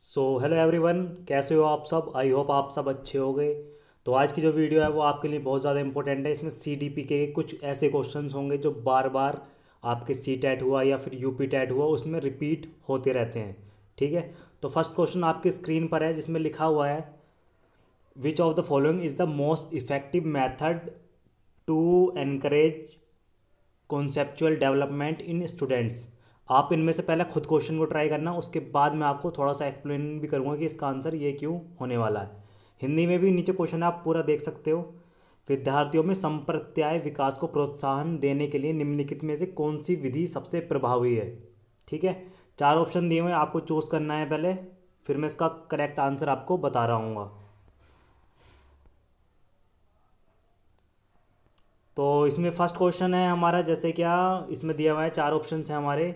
So hello everyone, कैसे हो आप सब। आई होप आप सब अच्छे हो गए। तो आज की जो वीडियो है वो आपके लिए बहुत ज़्यादा इंपॉर्टेंट है। इसमें सीडीपी के कुछ ऐसे क्वेश्चंस होंगे जो बार बार आपके सी टेट हुआ या फिर यूपी टेट हुआ उसमें रिपीट होते रहते हैं। ठीक है। तो फर्स्ट क्वेश्चन आपकी स्क्रीन पर है जिसमें लिखा हुआ है, which of the following is the most effective method to encourage conceptual development in students. आप इनमें से पहले खुद क्वेश्चन को ट्राई करना, उसके बाद मैं आपको थोड़ा सा एक्सप्लेन भी करूँगा कि इसका आंसर ये क्यों होने वाला है। हिंदी में भी नीचे क्वेश्चन आप पूरा देख सकते हो। विद्यार्थियों में संप्रत्याय विकास को प्रोत्साहन देने के लिए निम्नलिखित में से कौन सी विधि सबसे प्रभावी है। ठीक है। चार ऑप्शन दिए हुए हैं, आपको चूज़ करना है पहले, फिर मैं इसका करेक्ट आंसर आपको बता रहा हूँ। तो इसमें फर्स्ट क्वेश्चन है हमारा, जैसे क्या इसमें दिया हुआ है, चार ऑप्शन है हमारे।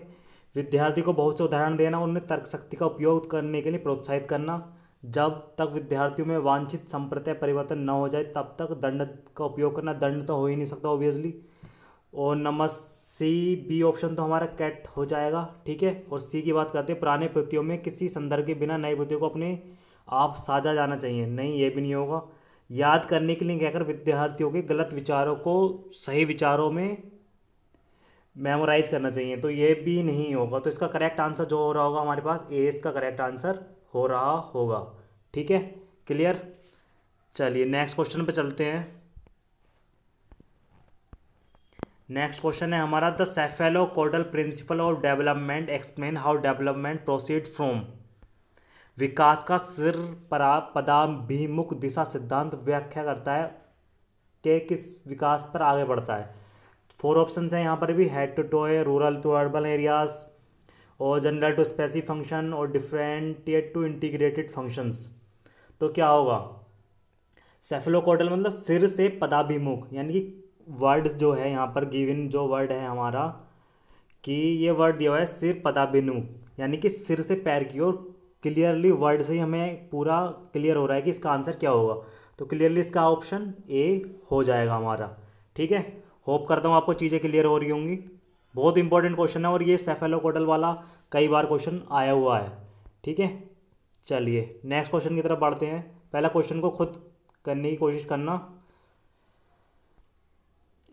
विद्यार्थी को बहुत से उदाहरण देना, उनमें तर्क शक्ति का उपयोग करने के लिए प्रोत्साहित करना, जब तक विद्यार्थियों में वांछित संप्रदाय परिवर्तन न हो जाए तब तक दंड का उपयोग करना। दंड तो हो ही नहीं सकता ऑब्वियसली। और नंबर सी, बी ऑप्शन तो हमारा कैट हो जाएगा। ठीक है। और सी की बात करते हैं, पुराने प्रतियों में किसी संदर्भ के बिना नए प्रतियों को अपने आप साझा जाना चाहिए। नहीं, ये भी नहीं होगा। याद करने के लिए कहकर विद्यार्थियों के गलत विचारों को सही विचारों में मेमोराइज करना चाहिए, तो ये भी नहीं होगा। तो इसका करेक्ट आंसर जो हो रहा होगा हमारे पास, ए इसका करेक्ट आंसर हो रहा होगा। ठीक है, क्लियर। चलिए नेक्स्ट क्वेश्चन पे चलते हैं। नेक्स्ट क्वेश्चन है हमारा, the cephalocaudal principle of development explain how development proceed from. विकास का सिर पदाभिमुख दिशा सिद्धांत व्याख्या करता है कि किस विकास पर आगे बढ़ता है। फोर ऑप्शन हैं यहाँ पर भी, head to toe, rural to urban areas, और जनरल टू स्पेसिफिक फंक्शन, और डिफरेंटिएट टू इंटीग्रेटेड फंक्शंस। तो क्या होगा, सेफेलोकोडल मतलब सिर से पदाभिमुख, यानी कि वर्ड जो है यहाँ पर गिवन जो वर्ड है हमारा, कि ये वर्ड दिया हुआ है सिर पदाभिमुख, यानी कि सिर से पैर की ओर। क्लियरली वर्ड से ही हमें पूरा क्लियर हो रहा है कि इसका आंसर क्या होगा। तो क्लियरली इसका ऑप्शन ए हो जाएगा हमारा। ठीक है। होप करता हूँ आपको चीज़ें क्लियर हो रही होंगी। बहुत इंपॉर्टेंट क्वेश्चन है और ये सेफेलोकोडल वाला कई बार क्वेश्चन आया हुआ है। ठीक है। चलिए नेक्स्ट क्वेश्चन की तरफ बढ़ते हैं। पहला क्वेश्चन को खुद करने की कोशिश करना।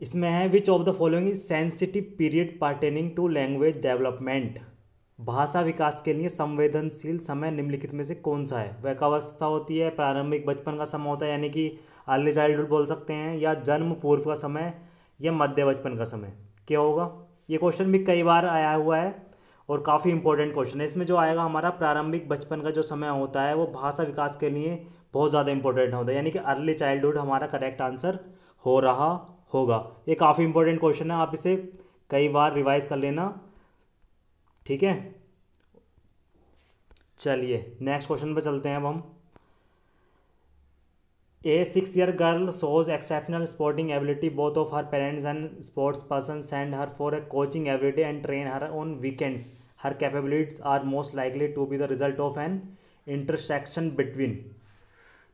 इसमें है, which of the following is sensitive period pertaining to language development. भाषा विकास के लिए संवेदनशील समय निम्नलिखित में से कौन सा है। वैकावस्था होती है, प्रारंभिक बचपन का समय होता है यानी कि अर्ली चाइल्डहुड बोल सकते हैं, या जन्म पूर्व का समय, या मध्य बचपन का समय। क्या होगा। ये क्वेश्चन भी कई बार आया हुआ है और काफ़ी इंपॉर्टेंट क्वेश्चन है। इसमें जो आएगा हमारा प्रारंभिक बचपन का जो समय होता है वो भाषा विकास के लिए बहुत ज़्यादा इंपॉर्टेंट होता है, यानी कि अर्ली चाइल्डहुड हमारा करेक्ट आंसर हो रहा होगा। ये काफ़ी इंपॉर्टेंट क्वेश्चन है, आप इसे कई बार रिवाइज कर लेना। ठीक है। चलिए नेक्स्ट क्वेश्चन पे चलते हैं अब हम। ए 6 year girl shows exceptional sporting ability. Both of her parents and sports person send her for a coaching every day and train her on weekends. Her capabilities are most likely to be the result of an intersection between.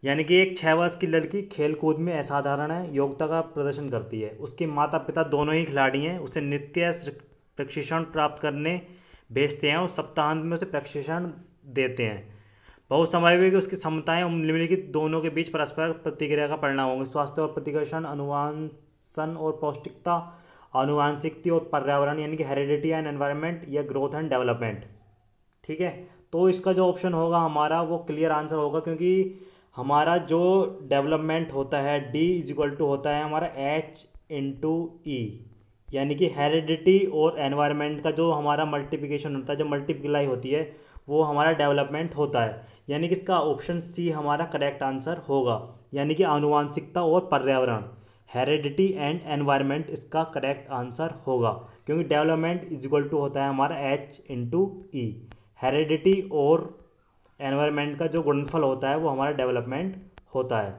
यानी कि एक 6 वर्ष की लड़की खेल कूद में असाधारण है, योग्यता का प्रदर्शन करती है। उसके माता पिता दोनों ही खिलाड़ी हैं, उसे नित्य प्रशिक्षण प्राप्त करने भेजते हैं और सप्ताहांत में उसे प्रशिक्षण देते हैं। बहुत संभावित है कि उसकी क्षमताएं निम्नलिखित दोनों के बीच परस्पर प्रतिक्रिया का परिणाम होंगे। स्वास्थ्य और प्रतिकर्षण, अनुवांशन और पौष्टिकता, आनुवांशिकता और पर्यावरण, यानी कि हेरिडिटी एंड एनवायरनमेंट, या ग्रोथ एंड डेवलपमेंट। ठीक है। तो इसका जो ऑप्शन होगा हमारा वो क्लियर आंसर होगा, क्योंकि हमारा जो डेवलपमेंट होता है डी इज इक्वल टू होता है हमारा एच इंटू ई, यानी कि हेरिडिटी और एनवायरनमेंट का जो हमारा मल्टीप्लिकेशन होता है, जो मल्टीप्लाई होती है, वो हमारा डेवलपमेंट होता है। यानी कि इसका ऑप्शन सी हमारा करेक्ट आंसर होगा, यानी कि आनुवांशिकता और पर्यावरण, हेरिडिटी एंड एनवायरनमेंट इसका करेक्ट आंसर होगा, क्योंकि डेवलपमेंट इज इक्वल टू होता है हमारा एच इंटू ई। हेरिडिटी और एनवायरनमेंट का जो गुणनफल होता है वो हमारा डेवलपमेंट होता है।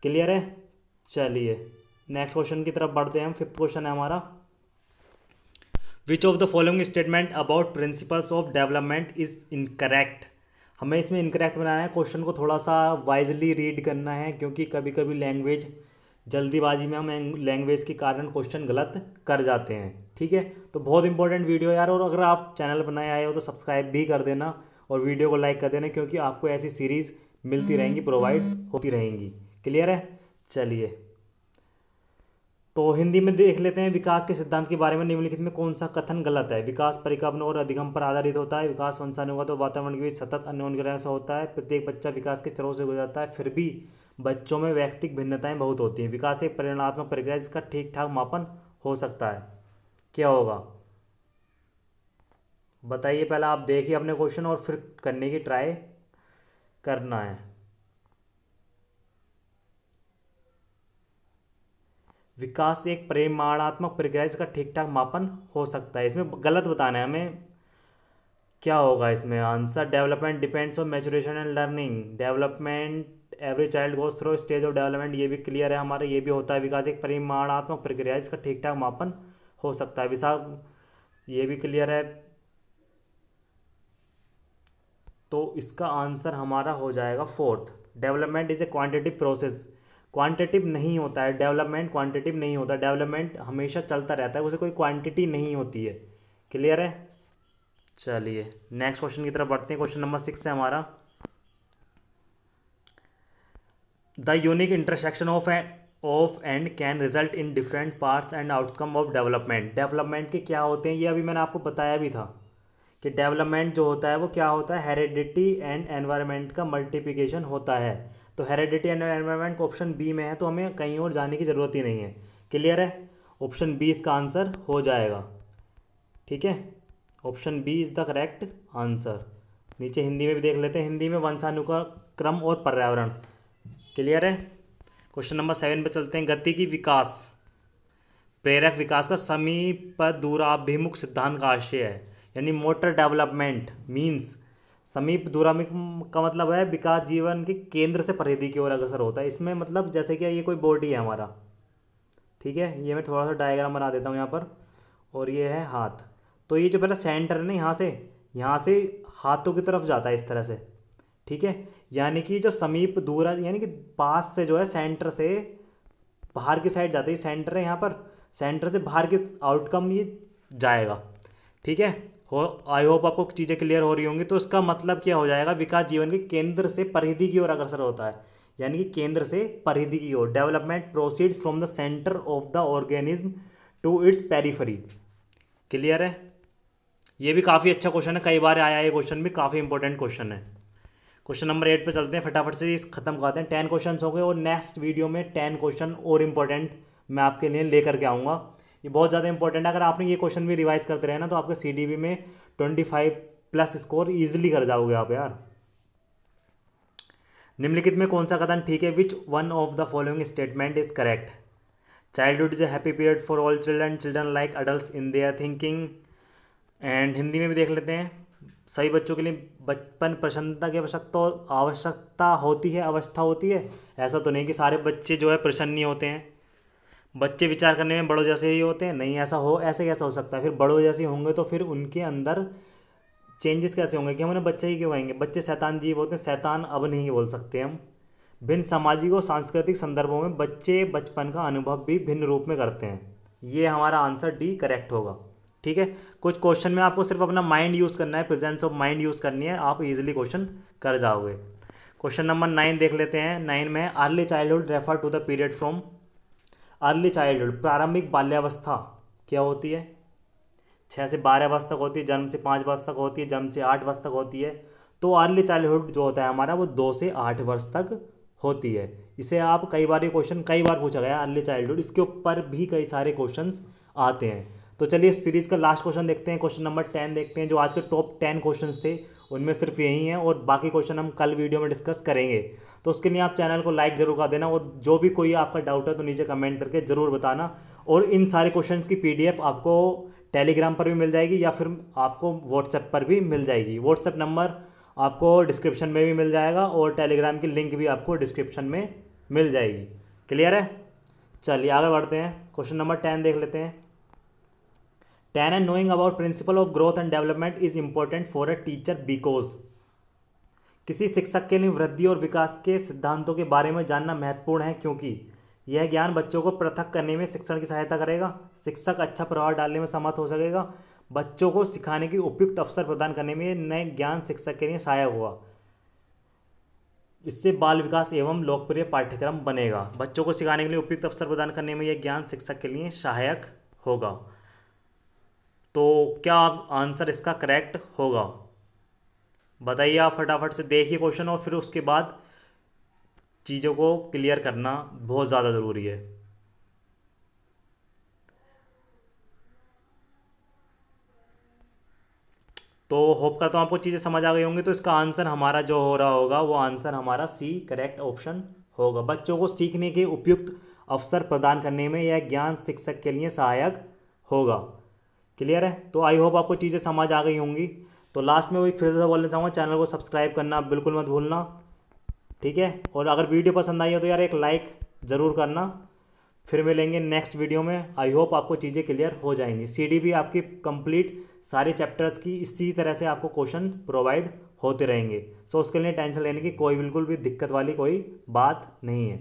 क्लियर है। चलिए नेक्स्ट क्वेश्चन की तरफ बढ़ते हैं हम। फिफ्थ क्वेश्चन है हमारा, विच of the following statement about principles of development is incorrect. हमें इसमें इनकरेक्ट बनाना है, क्वेश्चन को थोड़ा सा वाइजली रीड करना है, क्योंकि कभी कभी लैंग्वेज जल्दीबाजी में हम लैंग्वेज के कारण क्वेश्चन गलत कर जाते हैं। ठीक है। तो बहुत इंपॉर्टेंट वीडियो यार, और अगर आप चैनल बनाए आए हो तो सब्सक्राइब भी कर देना और वीडियो को लाइक कर देना, क्योंकि आपको ऐसी सीरीज़ मिलती रहेंगी, प्रोवाइड होती रहेंगी। क्लियर है? चलिए, तो हिंदी में देख लेते हैं। विकास के सिद्धांत के बारे में निम्नलिखित में कौन सा कथन गलत है? विकास परिकल्पना और अधिगम पर आधारित होता है। विकास वंशानुगत और वातावरण के बीच सतत अन्योन्य से होता है। प्रत्येक बच्चा विकास के चरणों से गुजरता है, फिर भी बच्चों में व्यक्तिगत भिन्नताएं बहुत होती हैं। विकास एक परिमाणात्मक प्रक्रिया है जिसका ठीक ठाक मापन हो सकता है। क्या होगा बताइए? पहले आप देखिए अपने क्वेश्चन और फिर करने की ट्राई करना है। विकास एक परिमाणात्मक प्रक्रिया है जिसका ठीक ठाक मापन हो सकता है, इसमें गलत बताना है हमें। क्या होगा इसमें answer? Development depends on maturation and learning. Development every child goes through stage of development, ये भी क्लियर है हमारा, ये भी होता है। विकास एक परिमाणात्मक प्रक्रिया है जिसका ठीक ठाक मापन हो सकता है, विशाख, ये भी क्लियर है। तो इसका आंसर हमारा हो जाएगा fourth. Development is a quantitative process. Quantitative नहीं होता है डेवलपमेंट, क्वांटिटिव नहीं होता। डेवलपमेंट हमेशा चलता रहता है, उसे कोई क्वांटिटी नहीं होती है। क्लियर है? चलिए नेक्स्ट क्वेश्चन की तरफ बढ़ते हैं। क्वेश्चन नंबर 6 है हमारा। The unique intersection of and can result in different parts and outcome of development. Development के क्या होते हैं, ये अभी मैंने आपको बताया भी था कि डेवलपमेंट जो होता है वो क्या होता है, हेरिडिटी एंड एनवायरनमेंट का मल्टीप्लिकेशन होता है। तो heredity and environment option B में है, तो हमें कहीं और जाने की ज़रूरत ही नहीं है। क्लियर है? ऑप्शन बी इसका आंसर हो जाएगा। ठीक है, option B is the correct answer. नीचे हिंदी में भी देख लेते हैं। हिंदी में वंशानुक्रम और पर्यावरण। क्लियर है? क्वेश्चन नंबर 7 पे चलते हैं। गति की विकास प्रेरक विकास का समीप दूराभिमुख सिद्धांत का आशय है, यानी मोटर डेवलपमेंट मीन्स समीप दूराभिमुख का मतलब है विकास जीवन के केंद्र से परिधि की ओर अग्रसर होता है। इसमें मतलब जैसे कि ये कोई बॉडी है हमारा, ठीक है, ये मैं थोड़ा सा डायग्राम बना देता हूँ यहाँ पर, और ये है हाथ। तो ये जो पहला सेंटर है ना, यहाँ से हाथों की तरफ जाता है इस तरह से। ठीक है, यानी कि जो समीप दूर यानी कि पास से जो है सेंटर से बाहर की साइड जाता है। सेंटर है यहाँ पर, सेंटर से बाहर की आउटकम ये जाएगा। ठीक है, हो आई होप आपको चीज़ें क्लियर हो रही होंगी। तो इसका मतलब क्या हो जाएगा, विकास जीवन के केंद्र से परिधि की ओर अग्रसर होता है, यानी कि केंद्र से परिधि की ओर। Development proceeds from the centre of the organism to its periphery. Clear है? ये भी काफ़ी अच्छा क्वेश्चन है, कई बार आया ये क्वेश्चन भी, काफ़ी इंपॉर्टेंट क्वेश्चन है। क्वेश्चन नंबर 8 पे चलते हैं, फटाफट से इस खत्म करते हैं। 10 क्वेश्चन हो गए और नेक्स्ट वीडियो में 10 क्वेश्चन और इम्पोर्टेंट मैं आपके लिए लेकर के आऊँगा। ये बहुत ज़्यादा इंपॉर्टेंट है। अगर आपने ये क्वेश्चन भी रिवाइज करते रहे ना, तो आपके CDB में 25+ स्कोर ईजिली कर जाओगे आप यार। निम्नलिखित में कौन सा कथन ठीक है? Which one of the following statement is correct? Childhood is a happy period for all children, children like adult in their thinking. And Hindi में भी देख लेते हैं। सभी बच्चों के लिए बचपन प्रसन्नता की आवश्यकता होती है, अवस्था होती है। ऐसा तो नहीं कि सारे बच्चे जो है प्रसन्न नहीं होते हैं। बच्चे विचार करने में बड़ों जैसे ही होते हैं, नहीं ऐसे कैसा हो सकता है? फिर बड़ों जैसे होंगे तो फिर उनके अंदर चेंजेस कैसे होंगे कि हम उन्हें बच्चे ही क्यों कहेंगे? बच्चे शैतान जीव होते हैं, शैतान अब नहीं बोल सकते हम। भिन्न सामाजिक और सांस्कृतिक संदर्भों में बच्चे बचपन का अनुभव भी भिन्न रूप में करते हैं। ये हमारा आंसर डी करेक्ट होगा। ठीक है, कुछ क्वेश्चन में आपको सिर्फ अपना माइंड यूज़ करना है, प्रेजेंस ऑफ माइंड यूज़ करनी है, आप इजीली क्वेश्चन कर जाओगे। क्वेश्चन नंबर 9 देख लेते हैं। 9 में early childhood refer to the period from. Early childhood प्रारंभिक बाल्यावस्था क्या होती है? 6 से 12 वर्ष तक होती है, जन्म से 5 वर्ष तक होती है, जन्म से 8 वर्ष तक होती है। तो अर्ली चाइल्डहुड जो होता है हमारा वो 2 से 8 वर्ष तक होती है। इसे आप कई बार ये क्वेश्चन कई बार पूछा गया अर्ली चाइल्डहुड, इसके ऊपर भी कई सारे क्वेश्चंस आते हैं। तो चलिए इस सीरीज़ का लास्ट क्वेश्चन देखते हैं, क्वेश्चन नंबर 10 देखते हैं। जो आज के टॉप 10 क्वेश्चंस थे उनमें सिर्फ यही हैं, और बाकी क्वेश्चन हम कल वीडियो में डिस्कस करेंगे। तो उसके लिए आप चैनल को लाइक ज़रूर कर देना, और जो भी कोई आपका डाउट है तो नीचे कमेंट करके ज़रूर बताना। और इन सारे क्वेश्चंस की PDF आपको टेलीग्राम पर भी मिल जाएगी, या फिर आपको व्हाट्सएप पर भी मिल जाएगी। व्हाट्सएप नंबर आपको डिस्क्रिप्शन में भी मिल जाएगा, और टेलीग्राम की लिंक भी आपको डिस्क्रिप्शन में मिल जाएगी। क्लियर है? चलिए आगे बढ़ते हैं। क्वेश्चन नंबर 10 देख लेते हैं। 10 and knowing about principle of growth and development is important for a teacher because किसी शिक्षक के लिए वृद्धि और विकास के सिद्धांतों के बारे में जानना महत्वपूर्ण है, क्योंकि यह ज्ञान बच्चों को पृथक करने में शिक्षण की सहायता करेगा। शिक्षक अच्छा प्रभाव डालने में समर्थ हो सकेगा। बच्चों को सिखाने की उपयुक्त अवसर प्रदान करने में नए ज्ञान शिक्षक के लिए सहायक होगा। इससे बाल विकास एवं लोकप्रिय पाठ्यक्रम बनेगा। बच्चों को सिखाने के लिए उपयुक्त अवसर प्रदान करने में यह ज्ञान शिक्षक के लिए सहायक होगा। तो क्या आंसर इसका करेक्ट होगा? बताइए आप फटाफट से, देखिए क्वेश्चन और फिर उसके बाद चीज़ों को क्लियर करना बहुत ज़्यादा ज़रूरी है। तो होप करता हूँ आपको चीज़ें समझ आ गई होंगी। तो इसका आंसर हमारा जो हो रहा होगा वो आंसर हमारा सी करेक्ट ऑप्शन होगा। बच्चों को सीखने के उपयुक्त अवसर प्रदान करने में यह ज्ञान शिक्षक के लिए सहायक होगा। क्लियर है? तो आई होप आपको चीज़ें समझ आ गई होंगी। तो लास्ट में वही फिर से बोलना चाहूँगा, चैनल को सब्सक्राइब करना बिल्कुल मत भूलना, ठीक है? और अगर वीडियो पसंद आई हो तो यार एक लाइक ज़रूर करना। फिर मिलेंगे नेक्स्ट वीडियो में। आई होप आपको चीज़ें क्लियर हो जाएंगी। सीडी भी आपकी कंप्लीट सारे चैप्टर्स की इसी तरह से आपको क्वेश्चन प्रोवाइड होते रहेंगे। सो उसके लिए टेंशन लेने की कोई बिल्कुल भी दिक्कत वाली कोई बात नहीं है।